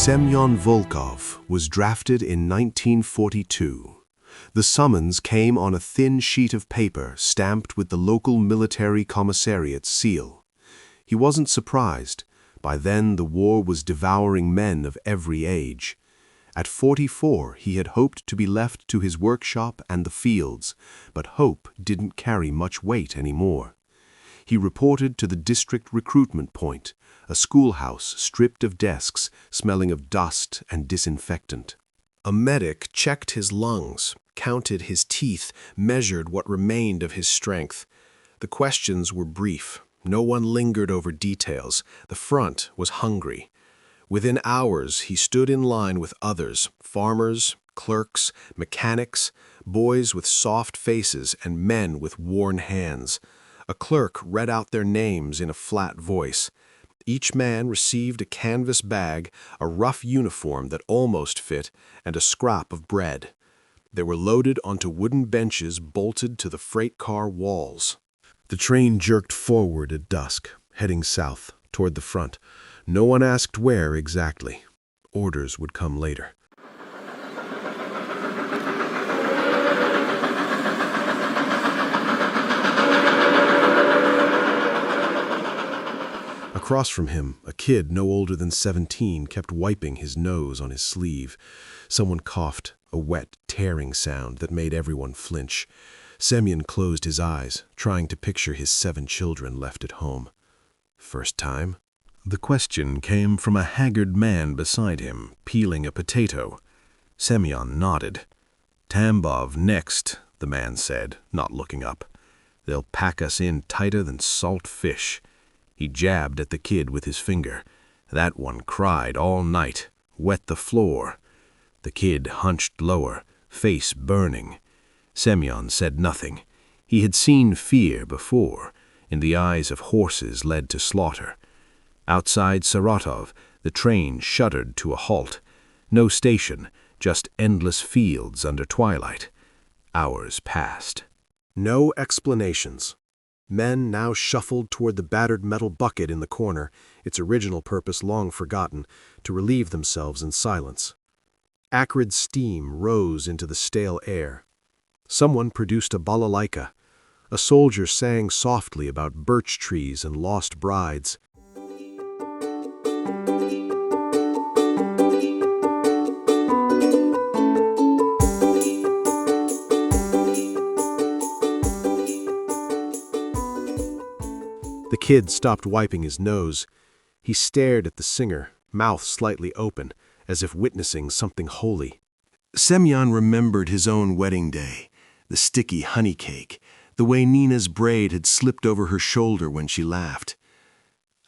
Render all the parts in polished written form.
Semyon Volkov was drafted in 1942. The summons came on a thin sheet of paper stamped with the local military commissariat's seal. He wasn't surprised. By then the war was devouring men of every age. At 44, he had hoped to be left to his workshop and the fields, but hope didn't carry much weight anymore. He reported to the district recruitment point, a schoolhouse stripped of desks, smelling of dust and disinfectant. A medic checked his lungs, counted his teeth, measured what remained of his strength. The questions were brief. No one lingered over details. The front was hungry. Within hours, he stood in line with others, farmers, clerks, mechanics, boys with soft faces and men with worn hands. A clerk read out their names in a flat voice. Each man received a canvas bag, a rough uniform that almost fit, and a scrap of bread. They were loaded onto wooden benches bolted to the freight car walls. The train jerked forward at dusk, heading south, toward the front. No one asked where exactly. Orders would come later. Across from him, a kid no older than 17 kept wiping his nose on his sleeve. Someone coughed, a wet, tearing sound that made everyone flinch. Semyon closed his eyes, trying to picture his 7 children left at home. First time? The question came from a haggard man beside him, peeling a potato. Semyon nodded. "Tambov next," the man said, not looking up. "They'll pack us in tighter than salt fish." He jabbed at the kid with his finger. That one cried all night, wet the floor. The kid hunched lower, face burning. Semyon said nothing. He had seen fear before. In the eyes of horses led to slaughter. Outside Saratov, the train shuddered to a halt. No station, just endless fields under twilight. Hours passed. No explanations. Men now shuffled toward the battered metal bucket in the corner, its original purpose long forgotten, to relieve themselves in silence. Acrid steam rose into the stale air. Someone produced a balalaika. A soldier sang softly about birch trees and lost brides. The kid stopped wiping his nose. He stared at the singer, mouth slightly open, as if witnessing something holy. Semyon remembered his own wedding day, the sticky honey cake, the way Nina's braid had slipped over her shoulder when she laughed.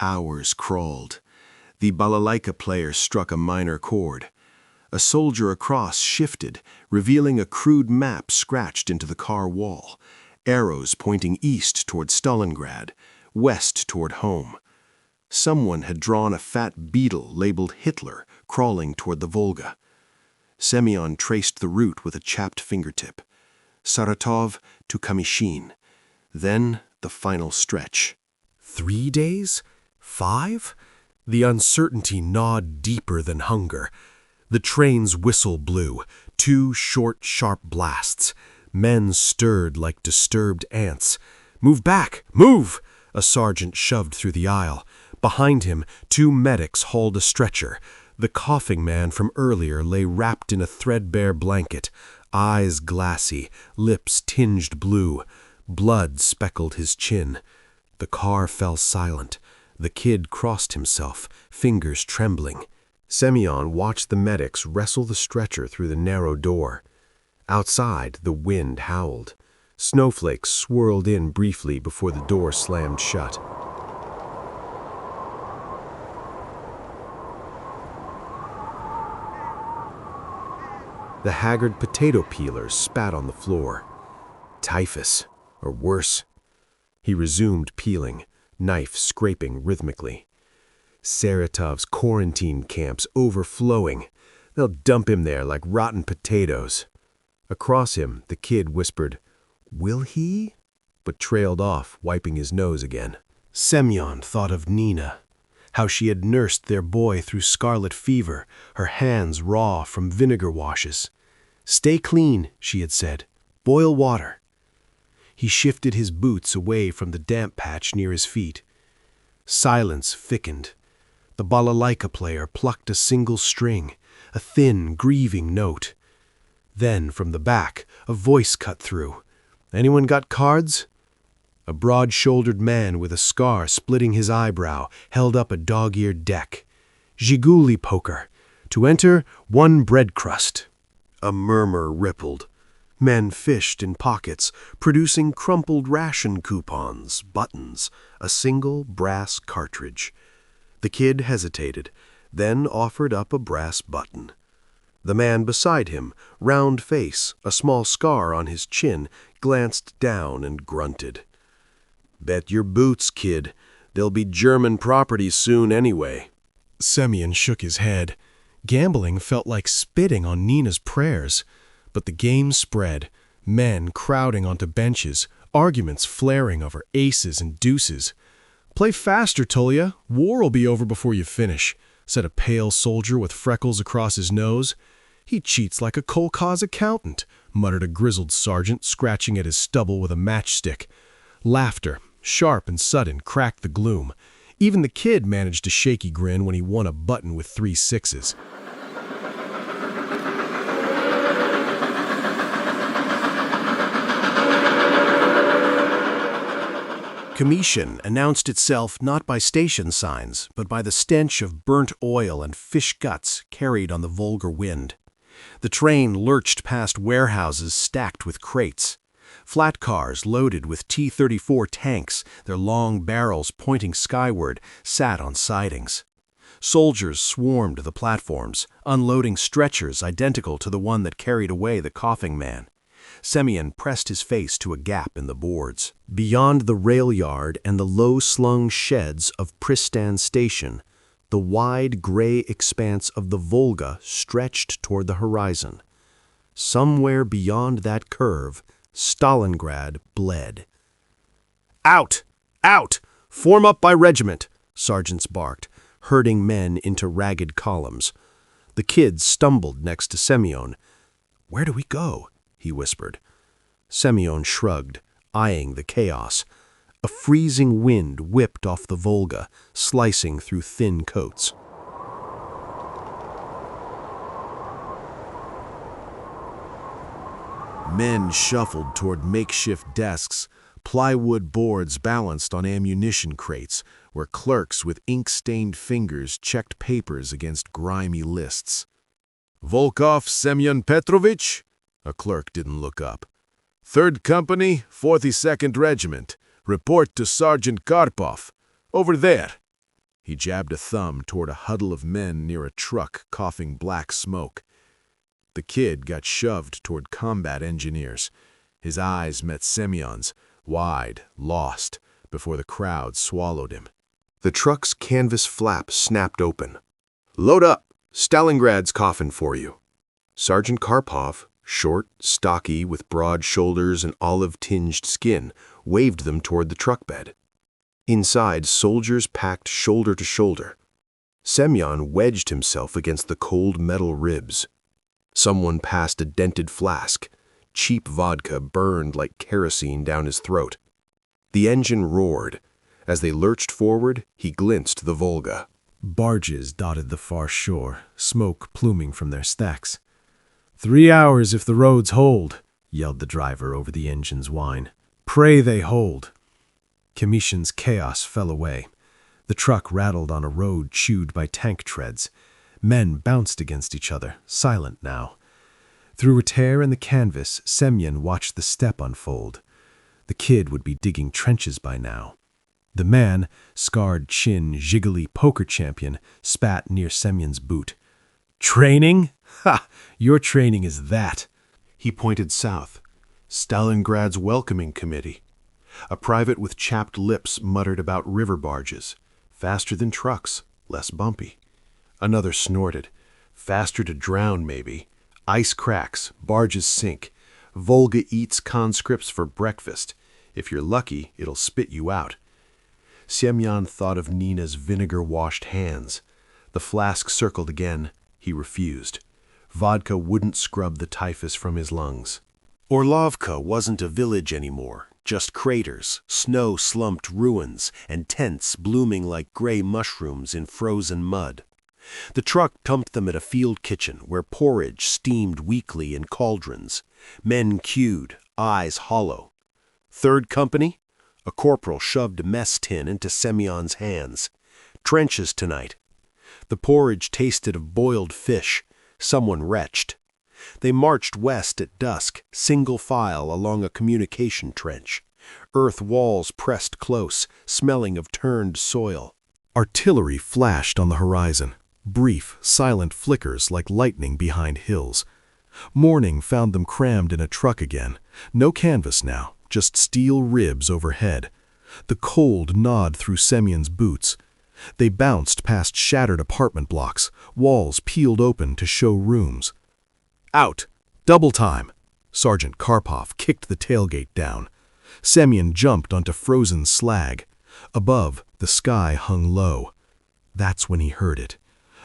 Hours crawled. The balalaika player struck a minor chord. A soldier across shifted, revealing a crude map scratched into the car wall, arrows pointing east toward Stalingrad, west toward home. Someone had drawn a fat beetle labeled Hitler crawling toward the Volga. Semyon traced the route with a chapped fingertip. Saratov to Kamyshin. Then the final stretch. 3 days? 5? The uncertainty gnawed deeper than hunger. The train's whistle blew, 2 short, sharp blasts. Men stirred like disturbed ants. "Move back! Move!" A sergeant shoved through the aisle. Behind him, 2 medics hauled a stretcher. The coughing man from earlier lay wrapped in a threadbare blanket, eyes glassy, lips tinged blue. Blood speckled his chin. The car fell silent. The kid crossed himself, fingers trembling. Semyon watched the medics wrestle the stretcher through the narrow door. Outside, the wind howled. Snowflakes swirled in briefly before the door slammed shut. The haggard potato peelers spat on the floor. Typhus, or worse. He resumed peeling, knife scraping rhythmically. Saratov's quarantine camp's overflowing. They'll dump him there like rotten potatoes. Across him, the kid whispered, "Will he?" but trailed off, wiping his nose again. Semyon thought of Nina. how she had nursed their boy through scarlet fever, her hands raw from vinegar washes. "Stay clean," she had said. "Boil water." He shifted his boots away from the damp patch near his feet. Silence thickened. The balalaika player plucked a single string, a thin, grieving note. Then, from the back, a voice cut through. "Anyone got cards?" A broad-shouldered man with a scar splitting his eyebrow held up a dog-eared deck. "Zhiguli poker. To enter, 1 bread crust." A murmur rippled. Men fished in pockets, producing crumpled ration coupons, buttons, a single brass cartridge. The kid hesitated, then offered up a brass button. The man beside him, round face, a small scar on his chin, glanced down and grunted. "Bet your boots, kid. They'll be German property soon anyway." Semyon shook his head. Gambling felt like spitting on Nina's prayers. But the game spread, men crowding onto benches, arguments flaring over aces and deuces. "Play faster, Tulya. War'll be over before you finish," said a pale soldier with freckles across his nose. "He cheats like a kolkhoz accountant," muttered a grizzled sergeant, scratching at his stubble with a matchstick. Laughter, sharp and sudden, cracked the gloom. Even the kid managed a shaky grin when he won a button with 3 sixes. Commission announced itself not by station signs, but by the stench of burnt oil and fish guts carried on the vulgar wind. The train lurched past warehouses stacked with crates. Flat cars loaded with T-34 tanks, their long barrels pointing skyward, sat on sidings. Soldiers swarmed the platforms, unloading stretchers identical to the one that carried away the coughing man. Semyon pressed his face to a gap in the boards. Beyond the rail yard and the low-slung sheds of Pristan Station, the wide gray expanse of the Volga stretched toward the horizon. Somewhere beyond that curve, Stalingrad bled. "Out! Out! Form up by regiment!" sergeants barked, herding men into ragged columns. The kid stumbled next to Semyon. "Where do we go?" he whispered. Semyon shrugged, eyeing the chaos. A freezing wind whipped off the Volga, slicing through thin coats. Men shuffled toward makeshift desks, plywood boards balanced on ammunition crates, where clerks with ink-stained fingers checked papers against grimy lists. "Volkov Semyon Petrovich?" A clerk didn't look up. "3rd Company, 42nd Regiment. Report to Sergeant Karpov. Over there." He jabbed a thumb toward a huddle of men near a truck coughing black smoke. The kid got shoved toward combat engineers. His eyes met Semyon's, wide, lost, before the crowd swallowed him. The truck's canvas flap snapped open. "Load up! Stalingrad's coughing for you." Sergeant Karpov, short, stocky, with broad shoulders and olive-tinged skin, waved them toward the truck bed. Inside, soldiers packed shoulder to shoulder. Semyon wedged himself against the cold metal ribs. Someone passed a dented flask. Cheap vodka burned like kerosene down his throat. The engine roared. As they lurched forward, he glimpsed the Volga. Barges dotted the far shore, smoke pluming from their stacks. "3 hours if the roads hold," yelled the driver over the engine's whine. "Pray they hold." Commission's chaos fell away. The truck rattled on a road chewed by tank treads. Men bounced against each other, silent now. Through a tear in the canvas, Semyon watched the steppe unfold. The kid would be digging trenches by now. The man, scarred chin, jiggly poker champion, spat near Semyon's boot. "Training? Ha! Your training is that." He pointed south. Stalingrad's welcoming committee. A private with chapped lips muttered about river barges. Faster than trucks, less bumpy. Another snorted. Faster to drown, maybe. Ice cracks, barges sink. Volga eats conscripts for breakfast. If you're lucky, it'll spit you out. Semyon thought of Nina's vinegar-washed hands. The flask circled again. He refused. Vodka wouldn't scrub the typhus from his lungs. Orlovka wasn't a village anymore, just craters, snow-slumped ruins, and tents blooming like gray mushrooms in frozen mud. The truck dumped them at a field kitchen where porridge steamed weakly in cauldrons. Men queued, eyes hollow. Third company? A corporal shoved a mess tin into Semyon's hands. Trenches tonight. The porridge tasted of boiled fish. Someone retched. They marched west at dusk, single file along a communication trench. Earth walls pressed close, smelling of turned soil. Artillery flashed on the horizon, brief, silent flickers like lightning behind hills. Morning found them crammed in a truck again. No canvas now, just steel ribs overhead. The cold gnawed through Semyon's boots. They bounced past shattered apartment blocks, walls peeled open to show rooms. Out! Double time! Sergeant Karpov kicked the tailgate down. Semyon jumped onto frozen slag. Above, the sky hung low. That's when he heard it.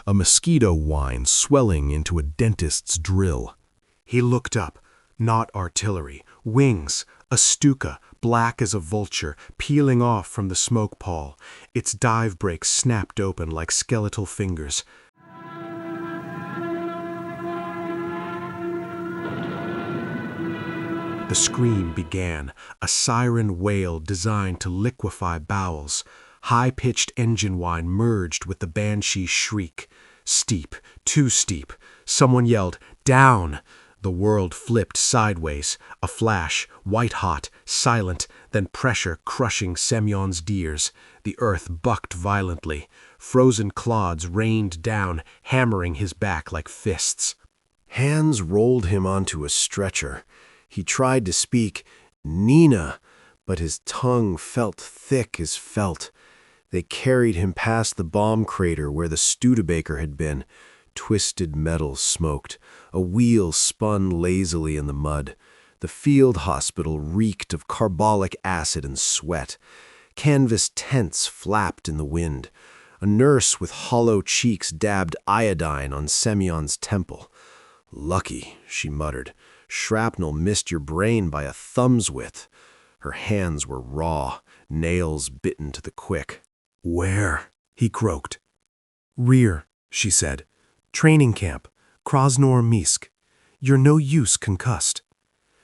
A mosquito whine swelling into a dentist's drill. He looked up. Not artillery. Wings. A stuka, black as a vulture, peeling off from the smoke pall. Its dive brakes snapped open like skeletal fingers. The scream began, a siren wail designed to liquefy bowels. High-pitched engine whine merged with the banshee shriek. Steep, too steep. Someone yelled, "Down!" The world flipped sideways, a flash, white-hot, silent, then pressure crushing Semyon's deers. The earth bucked violently. Frozen clods rained down, hammering his back like fists. Hands rolled him onto a stretcher. He tried to speak, "Nina," but his tongue felt thick as felt. They carried him past the bomb crater where the Studebaker had been. Twisted metal smoked. A wheel spun lazily in the mud. The field hospital reeked of carbolic acid and sweat. Canvas tents flapped in the wind. A nurse with hollow cheeks dabbed iodine on Semyon's temple. "Lucky," she muttered. "Shrapnel missed your brain by a thumb's width." Her hands were raw, nails bitten to the quick. "Where?" he croaked. "Rear," she said. "Training camp, Krasnoarmeysk. You're no use concussed."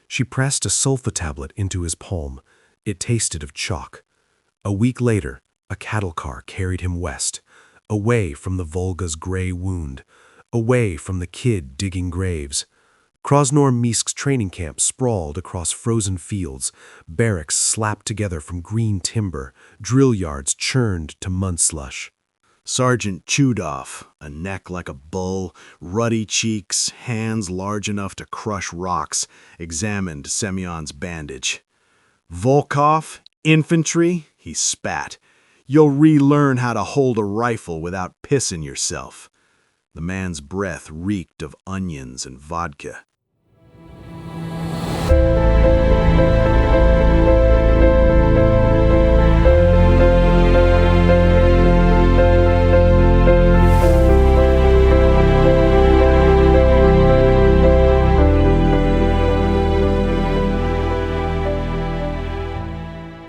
She pressed a sulfa tablet into his palm. It tasted of chalk. A week later, a cattle car carried him west, away from the Volga's gray wound, away from the kid digging graves. Krasnoarmeysk's training camp sprawled across frozen fields, barracks slapped together from green timber, drill yards churned to mud slush. Sergeant Chudov, a neck like a bull, ruddy cheeks, hands large enough to crush rocks, examined Semyon's bandage. "Volkov, infantry," he spat. "You'll relearn how to hold a rifle without pissing yourself." The man's breath reeked of onions and vodka.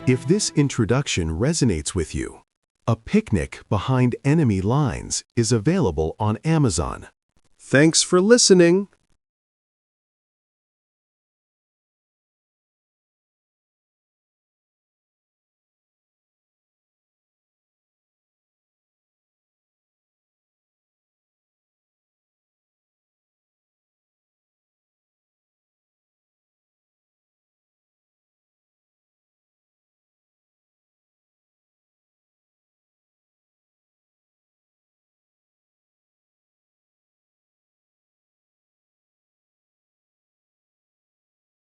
If this introduction resonates with you, A Picnic Behind Enemy Lines is available on Amazon. Thanks for listening.